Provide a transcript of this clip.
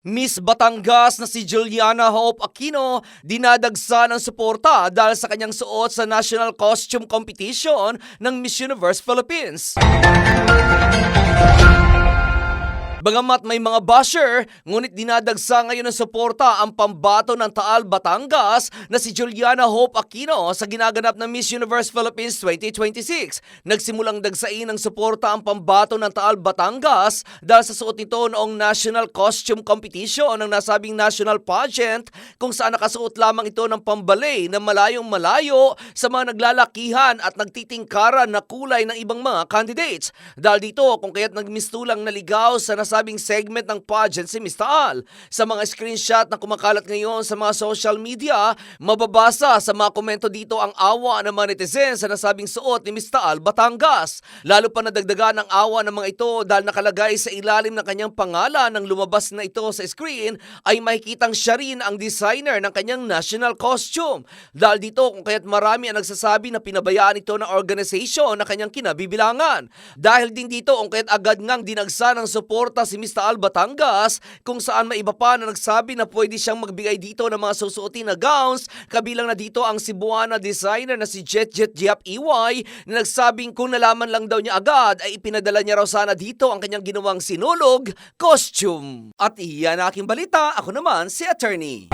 Miss Batangas na si Juliana Hope Aquino dinadagsa ng suporta dahil sa kanyang suot sa National Costume Competition ng Miss Universe Philippines. Bagamat may mga basher, ngunit dinadagsa ngayon ng suporta ang pambato ng Taal, Batangas na si Juliana Hope Aquino sa ginaganap na Miss Universe Philippines 2026. Nagsimulang dagsain ng suporta ang pambato ng Taal, Batangas dahil sa suot nito noong National Costume Competition ng nasabing national pageant kung saan nakasuot lamang ito ng pambalay na malayong malayo sa mga naglalakihan at nagtitingkaran na kulay ng ibang mga candidates. Dahil dito kung kaya't nagmistulang naligaw sa nasabing segment ng pageant si Miss Taal. Sa mga screenshot na kumakalat ngayon sa mga social media, mababasa sa mga komento dito ang awa ng mga netizens sa nasabing suot ni Miss Taal, Batangas. Lalo pa nadagdagan ang awa ng mga ito dahil nakalagay sa ilalim ng kanyang pangalan ng lumabas na ito sa screen ay makikitang siya rin ang designer ng kanyang national costume. Dahil dito kung kaya't marami ang nagsasabi na pinabayaan ito ng organization na kanyang kinabibilangan. Dahil din dito kung kaya't agad ngang dinagsa ng suporta si Miss Taal, Batangas kung saan may iba pa na nagsabi na pwede siyang magbigay dito ng mga susuotin na gowns, kabilang na dito ang Cebuana designer na si Jet Giap EY na nagsabing kung nalaman lang daw niya agad ay ipinadala niya raw sana dito ang kanyang ginawang sinulog costume. At iyan aking balita, ako naman si Attorney.